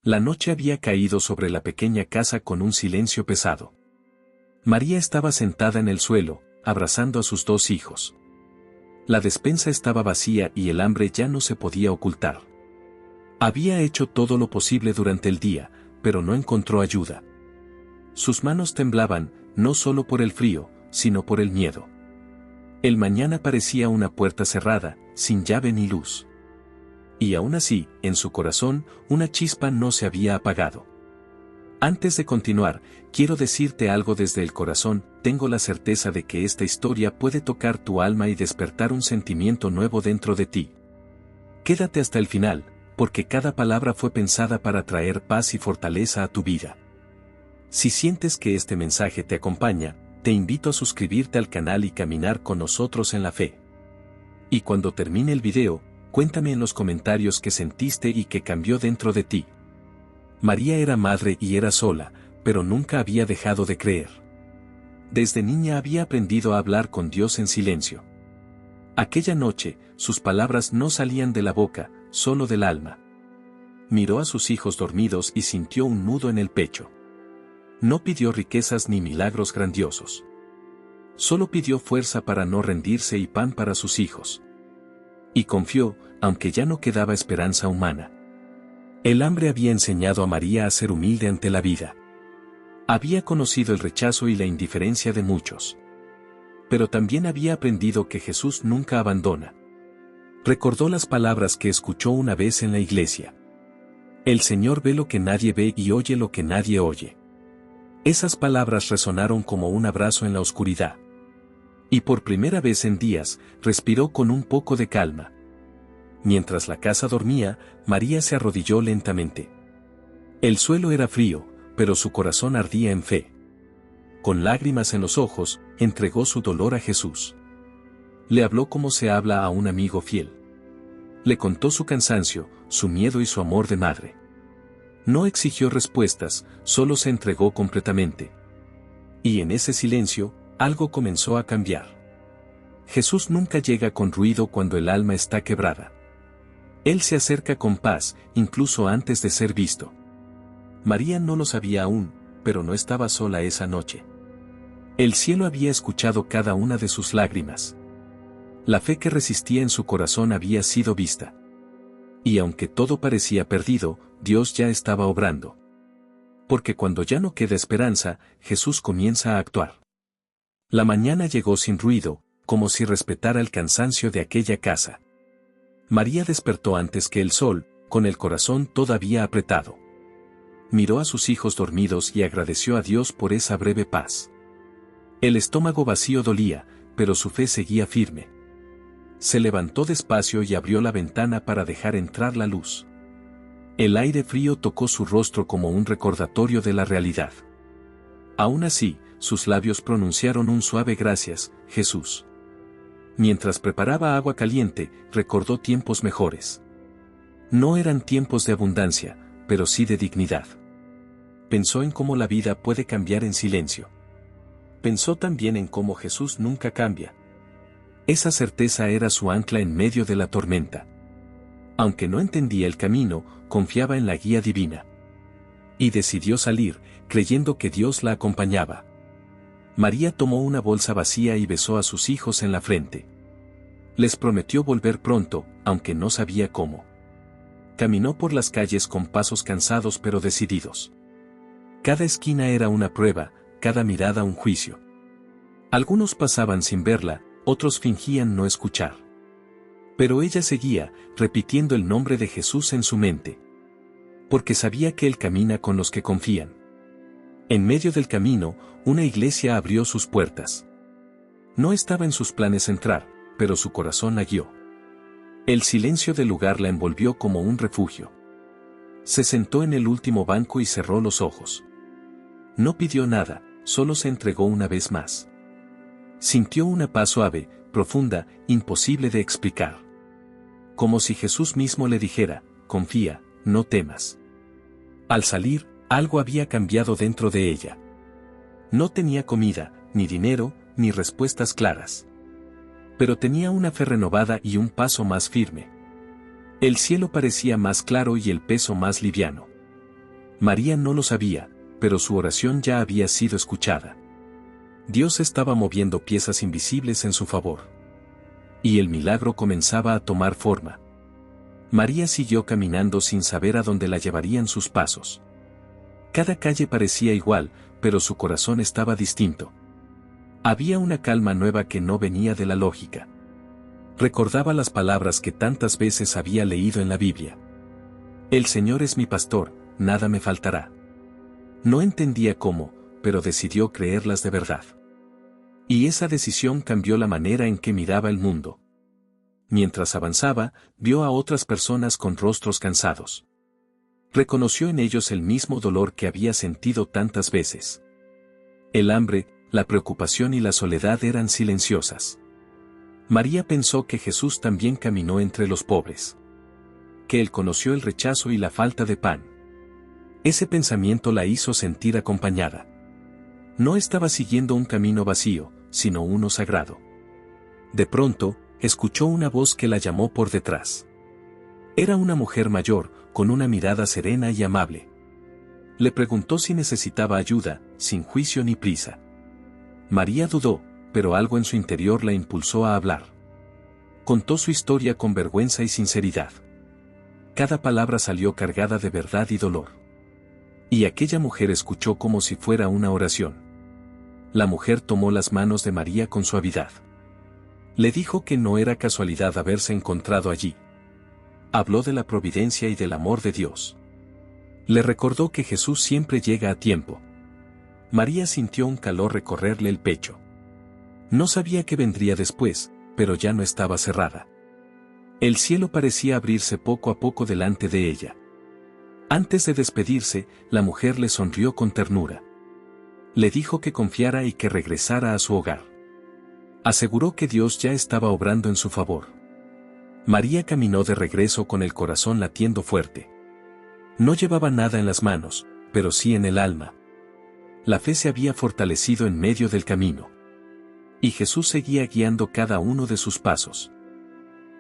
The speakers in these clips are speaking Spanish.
La noche había caído sobre la pequeña casa con un silencio pesado. María estaba sentada en el suelo, abrazando a sus 2 hijos. La despensa estaba vacía y el hambre ya no se podía ocultar. Había hecho todo lo posible durante el día, pero no encontró ayuda. Sus manos temblaban, no solo por el frío, sino por el miedo. El mañana parecía una puerta cerrada, sin llave ni luz. Y aún así, en su corazón, una chispa no se había apagado. Antes de continuar, quiero decirte algo desde el corazón. Tengo la certeza de que esta historia puede tocar tu alma y despertar un sentimiento nuevo dentro de ti. Quédate hasta el final, porque cada palabra fue pensada para traer paz y fortaleza a tu vida. Si sientes que este mensaje te acompaña, te invito a suscribirte al canal y caminar con nosotros en la fe. Y cuando termine el video, cuéntame en los comentarios qué sentiste y qué cambió dentro de ti. María era madre y era sola, pero nunca había dejado de creer. Desde niña había aprendido a hablar con Dios en silencio. Aquella noche, sus palabras no salían de la boca, solo del alma. Miró a sus hijos dormidos y sintió un nudo en el pecho. No pidió riquezas ni milagros grandiosos. Solo pidió fuerza para no rendirse y pan para sus hijos. Y confió, aunque ya no quedaba esperanza humana. El hambre había enseñado a María a ser humilde ante la vida. Había conocido el rechazo y la indiferencia de muchos. Pero también había aprendido que Jesús nunca abandona. Recordó las palabras que escuchó una vez en la iglesia. El Señor ve lo que nadie ve y oye lo que nadie oye. Esas palabras resonaron como un abrazo en la oscuridad. Y por primera vez en días, respiró con un poco de calma. Mientras la casa dormía, María se arrodilló lentamente. El suelo era frío, pero su corazón ardía en fe. Con lágrimas en los ojos, entregó su dolor a Jesús. Le habló como se habla a un amigo fiel. Le contó su cansancio, su miedo y su amor de madre. No exigió respuestas, solo se entregó completamente. Y en ese silencio, algo comenzó a cambiar. Jesús nunca llega con ruido cuando el alma está quebrada. Él se acerca con paz, incluso antes de ser visto. María no lo sabía aún, pero no estaba sola esa noche. El cielo había escuchado cada una de sus lágrimas. La fe que resistía en su corazón había sido vista. Y aunque todo parecía perdido, Dios ya estaba obrando. Porque cuando ya no queda esperanza, Jesús comienza a actuar. La mañana llegó sin ruido, como si respetara el cansancio de aquella casa. María despertó antes que el sol, con el corazón todavía apretado. Miró a sus hijos dormidos y agradeció a Dios por esa breve paz. El estómago vacío dolía, pero su fe seguía firme. Se levantó despacio y abrió la ventana para dejar entrar la luz. El aire frío tocó su rostro como un recordatorio de la realidad. Aún así, sus labios pronunciaron un suave gracias, Jesús. Mientras preparaba agua caliente, recordó tiempos mejores. No eran tiempos de abundancia, pero sí de dignidad. Pensó en cómo la vida puede cambiar en silencio. Pensó también en cómo Jesús nunca cambia. Esa certeza era su ancla en medio de la tormenta. Aunque no entendía el camino, confiaba en la guía divina. Y decidió salir, creyendo que Dios la acompañaba. María tomó una bolsa vacía y besó a sus hijos en la frente. Les prometió volver pronto, aunque no sabía cómo. Caminó por las calles con pasos cansados pero decididos. Cada esquina era una prueba, cada mirada un juicio. Algunos pasaban sin verla, otros fingían no escuchar. Pero ella seguía, repitiendo el nombre de Jesús en su mente. Porque sabía que Él camina con los que confían. En medio del camino, una iglesia abrió sus puertas. No estaba en sus planes entrar, pero su corazón la guió. El silencio del lugar la envolvió como un refugio. Se sentó en el último banco y cerró los ojos. No pidió nada, solo se entregó una vez más. Sintió una paz suave, profunda, imposible de explicar. Como si Jesús mismo le dijera, confía, no temas. Al salir, algo había cambiado dentro de ella. No tenía comida, ni dinero, ni respuestas claras. Pero tenía una fe renovada y un paso más firme. El cielo parecía más claro y el peso más liviano. María no lo sabía, pero su oración ya había sido escuchada. Dios estaba moviendo piezas invisibles en su favor. Y el milagro comenzaba a tomar forma. María siguió caminando sin saber a dónde la llevarían sus pasos. Cada calle parecía igual, pero su corazón estaba distinto. Había una calma nueva que no venía de la lógica. Recordaba las palabras que tantas veces había leído en la Biblia. El Señor es mi pastor, nada me faltará. No entendía cómo, pero decidió creerlas de verdad. Y esa decisión cambió la manera en que miraba el mundo. Mientras avanzaba, vio a otras personas con rostros cansados. Reconoció en ellos el mismo dolor que había sentido tantas veces. El hambre, la preocupación y la soledad eran silenciosas. María pensó que Jesús también caminó entre los pobres. Que él conoció el rechazo y la falta de pan. Ese pensamiento la hizo sentir acompañada. No estaba siguiendo un camino vacío, sino uno sagrado. De pronto, escuchó una voz que la llamó por detrás. Era una mujer mayor, con una mirada serena y amable. Le preguntó si necesitaba ayuda, sin juicio ni prisa. María dudó, pero algo en su interior la impulsó a hablar. Contó su historia con vergüenza y sinceridad. Cada palabra salió cargada de verdad y dolor. Y aquella mujer escuchó como si fuera una oración. La mujer tomó las manos de María con suavidad. Le dijo que no era casualidad haberse encontrado allí. Habló de la providencia y del amor de Dios. Le recordó que Jesús siempre llega a tiempo. María sintió un calor recorrerle el pecho. No sabía qué vendría después, pero ya no estaba cerrada. El cielo parecía abrirse poco a poco delante de ella. Antes de despedirse, la mujer le sonrió con ternura. Le dijo que confiara y que regresara a su hogar. Aseguró que Dios ya estaba obrando en su favor. María caminó de regreso con el corazón latiendo fuerte. No llevaba nada en las manos, pero sí en el alma. La fe se había fortalecido en medio del camino. Y Jesús seguía guiando cada uno de sus pasos.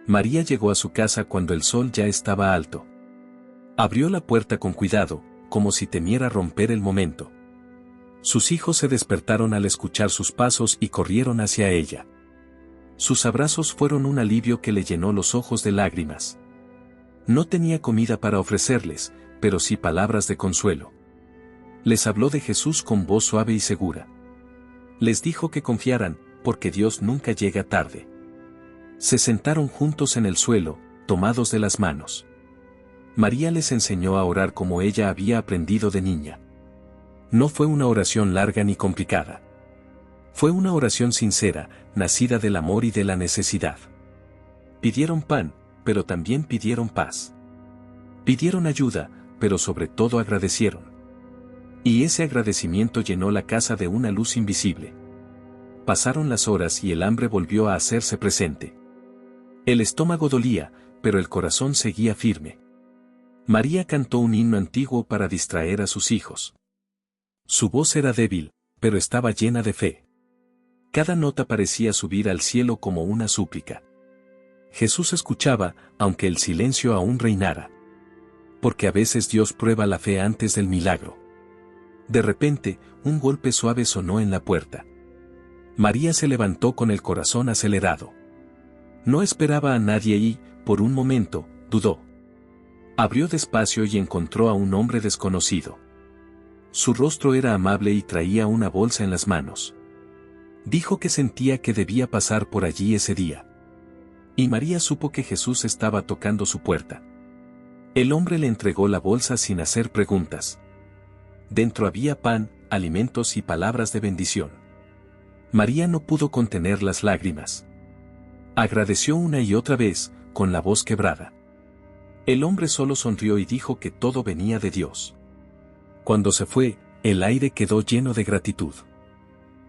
María llegó a su casa cuando el sol ya estaba alto. Abrió la puerta con cuidado, como si temiera romper el momento. Sus hijos se despertaron al escuchar sus pasos y corrieron hacia ella. Sus abrazos fueron un alivio que le llenó los ojos de lágrimas. No tenía comida para ofrecerles, pero sí palabras de consuelo. Les habló de Jesús con voz suave y segura. Les dijo que confiaran, porque Dios nunca llega tarde. Se sentaron juntos en el suelo, tomados de las manos. María les enseñó a orar como ella había aprendido de niña. No fue una oración larga ni complicada. Fue una oración sincera, nacida del amor y de la necesidad. Pidieron pan, pero también pidieron paz. Pidieron ayuda, pero sobre todo agradecieron. Y ese agradecimiento llenó la casa de una luz invisible. Pasaron las horas y el hambre volvió a hacerse presente. El estómago dolía, pero el corazón seguía firme. María cantó un himno antiguo para distraer a sus hijos. Su voz era débil, pero estaba llena de fe. Cada nota parecía subir al cielo como una súplica. Jesús escuchaba, aunque el silencio aún reinara. Porque a veces Dios prueba la fe antes del milagro. De repente, un golpe suave sonó en la puerta. María se levantó con el corazón acelerado. No esperaba a nadie y, por un momento, dudó. Abrió despacio y encontró a un hombre desconocido. Su rostro era amable y traía una bolsa en las manos. Dijo que sentía que debía pasar por allí ese día. Y María supo que Jesús estaba tocando su puerta. El hombre le entregó la bolsa sin hacer preguntas. Dentro había pan, alimentos y palabras de bendición. María no pudo contener las lágrimas. Agradeció una y otra vez, con la voz quebrada. El hombre solo sonrió y dijo que todo venía de Dios. Cuando se fue, el aire quedó lleno de gratitud.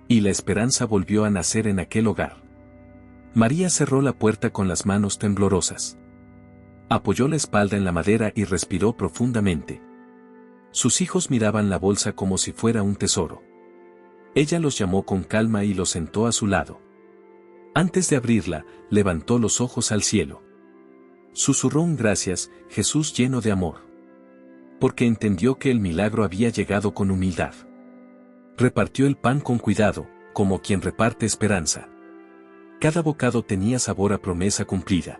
Y la esperanza volvió a nacer en aquel hogar. María cerró la puerta con las manos temblorosas. Apoyó la espalda en la madera y respiró profundamente. Sus hijos miraban la bolsa como si fuera un tesoro. Ella los llamó con calma y los sentó a su lado. Antes de abrirla, levantó los ojos al cielo. Susurró un gracias, Jesús lleno de amor. porque entendió que el milagro había llegado con humildad. Repartió el pan con cuidado, como quien reparte esperanza. Cada bocado tenía sabor a promesa cumplida.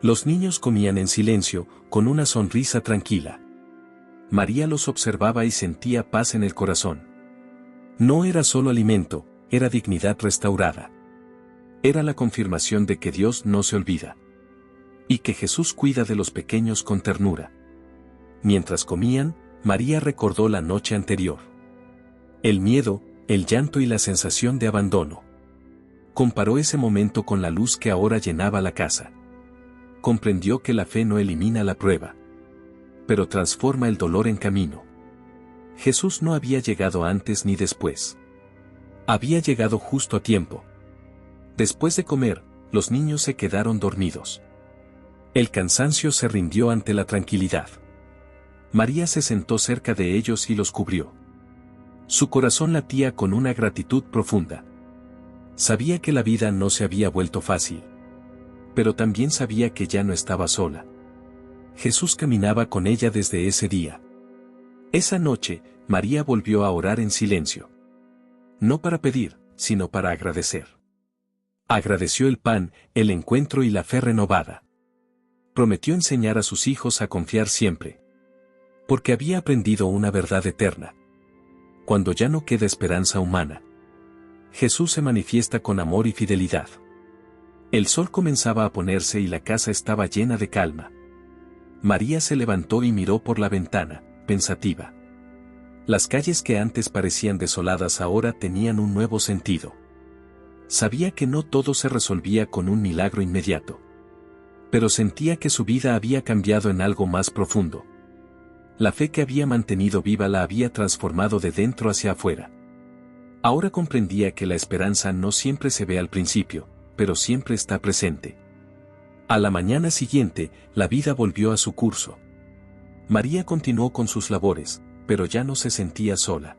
Los niños comían en silencio, con una sonrisa tranquila. María los observaba y sentía paz en el corazón. No era solo alimento, era dignidad restaurada. Era la confirmación de que Dios no se olvida. Y que Jesús cuida de los pequeños con ternura. Mientras comían, María recordó la noche anterior. El miedo, el llanto y la sensación de abandono. Comparó ese momento con la luz que ahora llenaba la casa. Comprendió que la fe no elimina la prueba, pero transforma el dolor en camino. Jesús no había llegado antes ni después. Había llegado justo a tiempo. Después de comer, los niños se quedaron dormidos. El cansancio se rindió ante la tranquilidad. María se sentó cerca de ellos y los cubrió. Su corazón latía con una gratitud profunda. Sabía que la vida no se había vuelto fácil. Pero también sabía que ya no estaba sola. Jesús caminaba con ella desde ese día. Esa noche, María volvió a orar en silencio. No para pedir, sino para agradecer. Agradeció el pan, el encuentro y la fe renovada. Prometió enseñar a sus hijos a confiar siempre. Porque había aprendido una verdad eterna. Cuando ya no queda esperanza humana, Jesús se manifiesta con amor y fidelidad. El sol comenzaba a ponerse y la casa estaba llena de calma. María se levantó y miró por la ventana, pensativa. Las calles que antes parecían desoladas ahora tenían un nuevo sentido. Sabía que no todo se resolvía con un milagro inmediato. Pero sentía que su vida había cambiado en algo más profundo. La fe que había mantenido viva la había transformado de dentro hacia afuera. Ahora comprendía que la esperanza no siempre se ve al principio, pero siempre está presente. A la mañana siguiente, la vida volvió a su curso. María continuó con sus labores, pero ya no se sentía sola.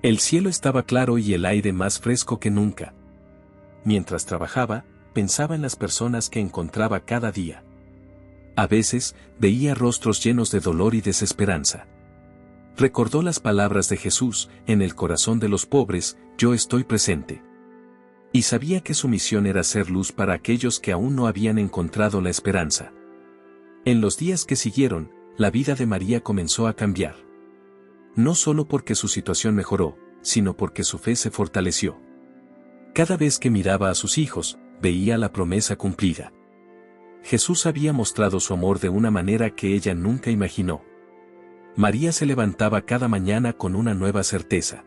El cielo estaba claro y el aire más fresco que nunca. Mientras trabajaba, pensaba en las personas que encontraba cada día. A veces, veía rostros llenos de dolor y desesperanza. Recordó las palabras de Jesús: en el corazón de los pobres, yo estoy presente. Y sabía que su misión era ser luz para aquellos que aún no habían encontrado la esperanza. En los días que siguieron, la vida de María comenzó a cambiar. No solo porque su situación mejoró, sino porque su fe se fortaleció. Cada vez que miraba a sus hijos, veía la promesa cumplida. Jesús había mostrado su amor de una manera que ella nunca imaginó. María se levantaba cada mañana con una nueva certeza: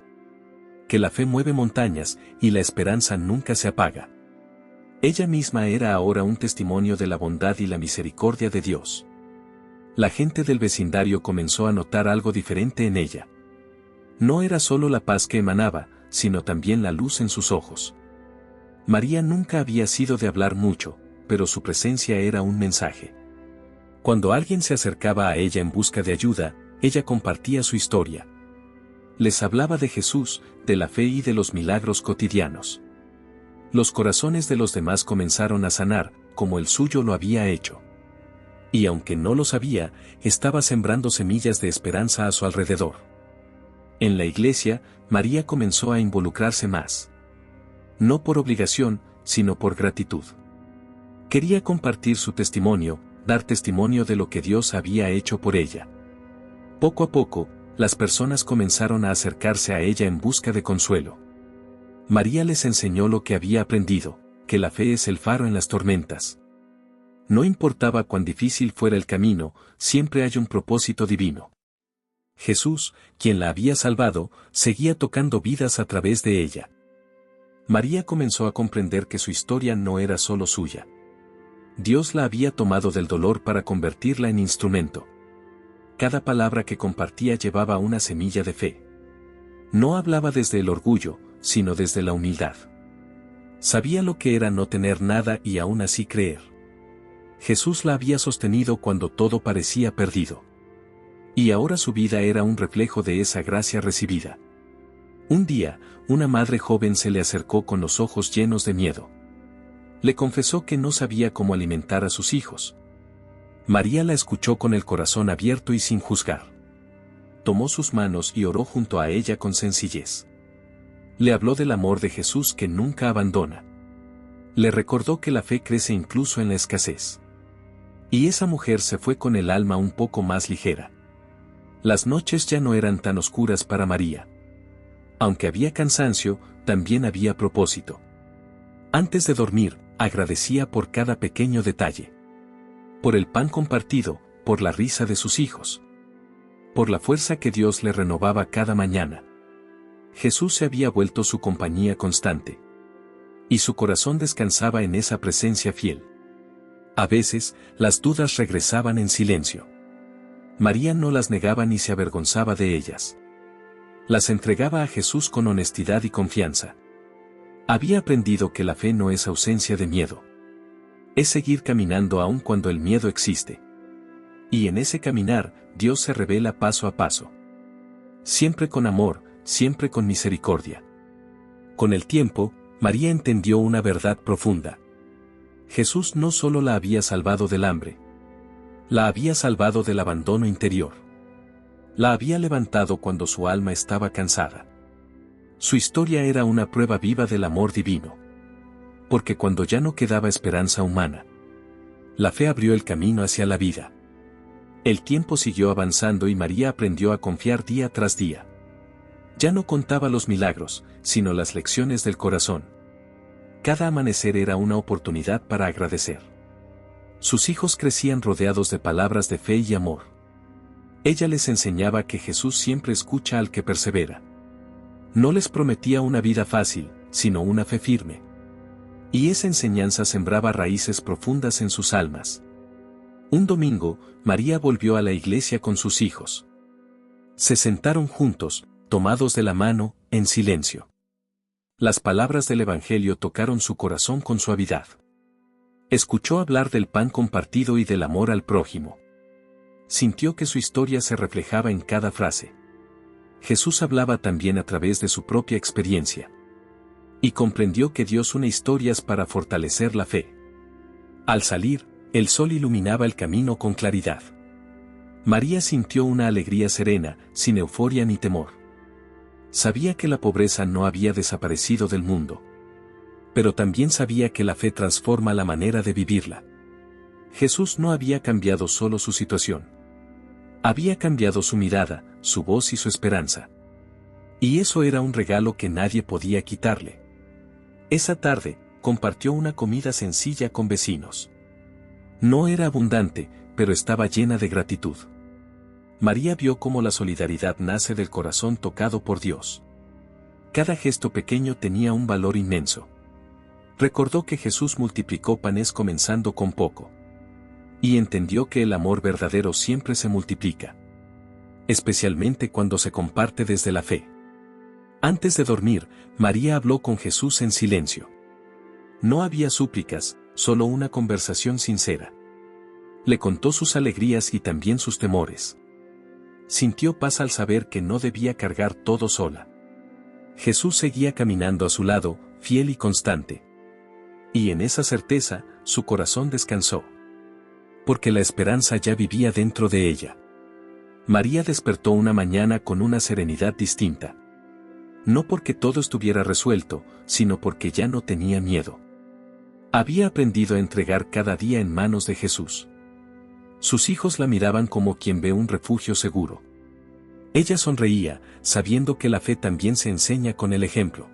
que la fe mueve montañas y la esperanza nunca se apaga. Ella misma era ahora un testimonio de la bondad y la misericordia de Dios. La gente del vecindario comenzó a notar algo diferente en ella. No era solo la paz que emanaba, sino también la luz en sus ojos. María nunca había sido de hablar mucho, pero su presencia era un mensaje. Cuando alguien se acercaba a ella en busca de ayuda, ella compartía su historia. Les hablaba de Jesús, de la fe y de los milagros cotidianos. Los corazones de los demás comenzaron a sanar, como el suyo lo había hecho. Y aunque no lo sabía, estaba sembrando semillas de esperanza a su alrededor. En la iglesia, María comenzó a involucrarse más. No por obligación, sino por gratitud. Quería compartir su testimonio, dar testimonio de lo que Dios había hecho por ella. Poco a poco, las personas comenzaron a acercarse a ella en busca de consuelo. María les enseñó lo que había aprendido, que la fe es el faro en las tormentas. No importaba cuán difícil fuera el camino, siempre hay un propósito divino. Jesús, quien la había salvado, seguía tocando vidas a través de ella. María comenzó a comprender que su historia no era solo suya. Dios la había tomado del dolor para convertirla en instrumento. Cada palabra que compartía llevaba una semilla de fe. No hablaba desde el orgullo, sino desde la humildad. Sabía lo que era no tener nada y aún así creer. Jesús la había sostenido cuando todo parecía perdido. Y ahora su vida era un reflejo de esa gracia recibida. Un día, una madre joven se le acercó con los ojos llenos de miedo. Le confesó que no sabía cómo alimentar a sus hijos. María la escuchó con el corazón abierto y sin juzgar. Tomó sus manos y oró junto a ella con sencillez. Le habló del amor de Jesús que nunca abandona. Le recordó que la fe crece incluso en la escasez. Y esa mujer se fue con el alma un poco más ligera. Las noches ya no eran tan oscuras para María. Aunque había cansancio, también había propósito. Antes de dormir, agradecía por cada pequeño detalle. Por el pan compartido, por la risa de sus hijos. Por la fuerza que Dios le renovaba cada mañana. Jesús se había vuelto su compañía constante. Y su corazón descansaba en esa presencia fiel. A veces, las dudas regresaban en silencio. María no las negaba ni se avergonzaba de ellas. Las entregaba a Jesús con honestidad y confianza. Había aprendido que la fe no es ausencia de miedo. Es seguir caminando aun cuando el miedo existe. Y en ese caminar, Dios se revela paso a paso. Siempre con amor, siempre con misericordia. Con el tiempo, María entendió una verdad profunda. Jesús no solo la había salvado del hambre. La había salvado del abandono interior. La había levantado cuando su alma estaba cansada. Su historia era una prueba viva del amor divino. Porque cuando ya no quedaba esperanza humana, la fe abrió el camino hacia la vida. El tiempo siguió avanzando y María aprendió a confiar día tras día. Ya no contaba los milagros, sino las lecciones del corazón. Cada amanecer era una oportunidad para agradecer. Sus hijos crecían rodeados de palabras de fe y amor. Ella les enseñaba que Jesús siempre escucha al que persevera. No les prometía una vida fácil, sino una fe firme. Y esa enseñanza sembraba raíces profundas en sus almas. Un domingo, María volvió a la iglesia con sus hijos. Se sentaron juntos, tomados de la mano, en silencio. Las palabras del Evangelio tocaron su corazón con suavidad. Escuchó hablar del pan compartido y del amor al prójimo. Sintió que su historia se reflejaba en cada frase. Jesús hablaba también a través de su propia experiencia. Y comprendió que Dios une historias para fortalecer la fe. Al salir, el sol iluminaba el camino con claridad. María sintió una alegría serena, sin euforia ni temor. Sabía que la pobreza no había desaparecido del mundo. Pero también sabía que la fe transforma la manera de vivirla. Jesús no había cambiado solo su situación. Había cambiado su mirada, su voz y su esperanza. Y eso era un regalo que nadie podía quitarle. Esa tarde, compartió una comida sencilla con vecinos. No era abundante, pero estaba llena de gratitud. María vio cómo la solidaridad nace del corazón tocado por Dios. Cada gesto pequeño tenía un valor inmenso. Recordó que Jesús multiplicó panes comenzando con poco. Y entendió que el amor verdadero siempre se multiplica. Especialmente cuando se comparte desde la fe. Antes de dormir, María habló con Jesús en silencio. No había súplicas, solo una conversación sincera. Le contó sus alegrías y también sus temores. Sintió paz al saber que no debía cargar todo sola. Jesús seguía caminando a su lado, fiel y constante. Y en esa certeza, su corazón descansó. Porque la esperanza ya vivía dentro de ella. María despertó una mañana con una serenidad distinta. No porque todo estuviera resuelto, sino porque ya no tenía miedo. Había aprendido a entregar cada día en manos de Jesús. Sus hijos la miraban como quien ve un refugio seguro. Ella sonreía, sabiendo que la fe también se enseña con el ejemplo.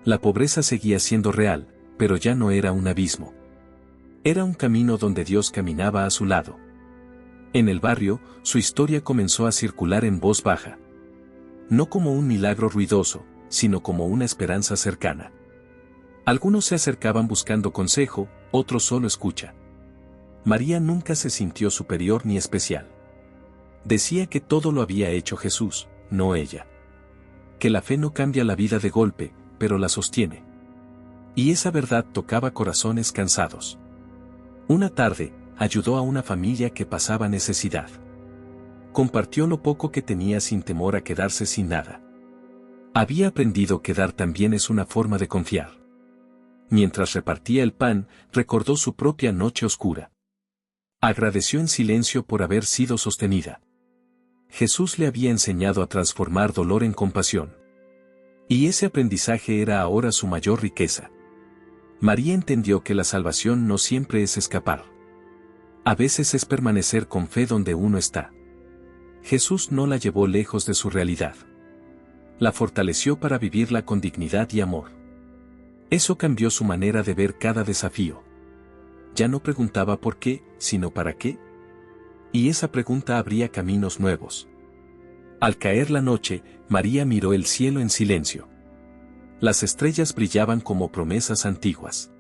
La pobreza seguía siendo real, pero ya no era un abismo. Era un camino donde Dios caminaba a su lado. En el barrio, su historia comenzó a circular en voz baja. No como un milagro ruidoso, sino como una esperanza cercana. Algunos se acercaban buscando consejo, otros solo escucha. María nunca se sintió superior ni especial. Decía que todo lo había hecho Jesús, no ella. Que la fe no cambia la vida de golpe, pero la sostiene. Y esa verdad tocaba corazones cansados. Una tarde, ayudó a una familia que pasaba necesidad. Compartió lo poco que tenía sin temor a quedarse sin nada. Había aprendido que dar también es una forma de confiar. Mientras repartía el pan, recordó su propia noche oscura. Agradeció en silencio por haber sido sostenida. Jesús le había enseñado a transformar dolor en compasión. Y ese aprendizaje era ahora su mayor riqueza. María entendió que la salvación no siempre es escapar. A veces es permanecer con fe donde uno está. Jesús no la llevó lejos de su realidad. La fortaleció para vivirla con dignidad y amor. Eso cambió su manera de ver cada desafío. Ya no preguntaba por qué, sino para qué. Y esa pregunta abría caminos nuevos. Al caer la noche, María miró el cielo en silencio. Las estrellas brillaban como promesas antiguas.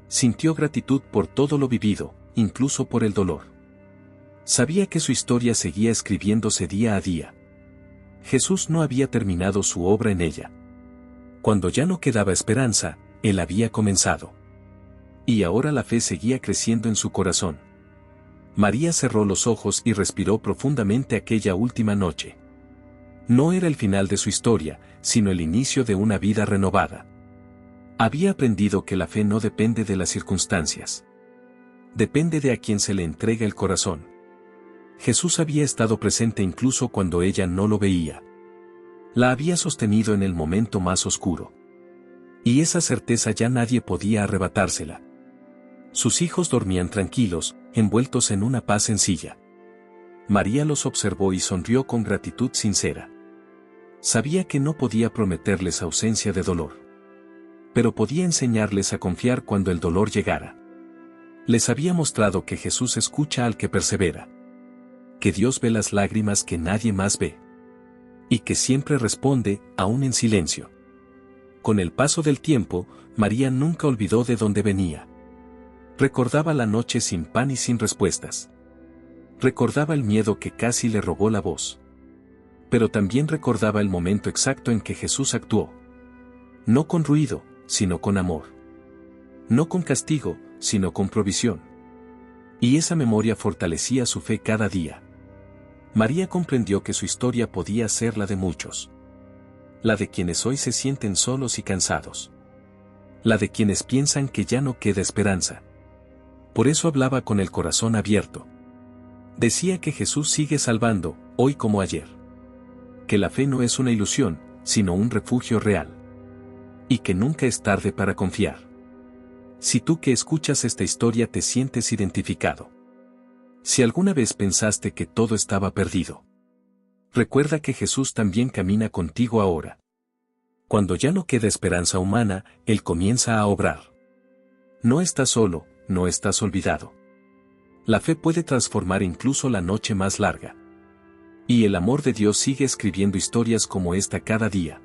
Sintió gratitud por todo lo vivido, incluso por el dolor. Sabía que su historia seguía escribiéndose día a día. Jesús no había terminado su obra en ella. Cuando ya no quedaba esperanza, Él había comenzado. Y ahora la fe seguía creciendo en su corazón. María cerró los ojos y respiró profundamente aquella última noche. No era el final de su historia, sino el inicio de una vida renovada. Había aprendido que la fe no depende de las circunstancias. Depende de a quien se le entrega el corazón. Jesús había estado presente incluso cuando ella no lo veía. La había sostenido en el momento más oscuro. Y esa certeza ya nadie podía arrebatársela. Sus hijos dormían tranquilos, envueltos en una paz sencilla. María los observó y sonrió con gratitud sincera. Sabía que no podía prometerles ausencia de dolor. Pero podía enseñarles a confiar cuando el dolor llegara. Les había mostrado que Jesús escucha al que persevera. Que Dios ve las lágrimas que nadie más ve. Y que siempre responde, aún en silencio. Con el paso del tiempo, María nunca olvidó de dónde venía. Recordaba la noche sin pan y sin respuestas. Recordaba el miedo que casi le robó la voz. Pero también recordaba el momento exacto en que Jesús actuó. No con ruido, sino con amor. No con castigo, sino con provisión. Y esa memoria fortalecía su fe cada día. María comprendió que su historia podía ser la de muchos. La de quienes hoy se sienten solos y cansados. La de quienes piensan que ya no queda esperanza. Por eso hablaba con el corazón abierto. Decía que Jesús sigue salvando, hoy como ayer. Que la fe no es una ilusión, sino un refugio real. Y que nunca es tarde para confiar. Si tú que escuchas esta historia te sientes identificado. Si alguna vez pensaste que todo estaba perdido. Recuerda que Jesús también camina contigo ahora. Cuando ya no queda esperanza humana, Él comienza a obrar. No estás solo, no estás olvidado. La fe puede transformar incluso la noche más larga. Y el amor de Dios sigue escribiendo historias como esta cada día.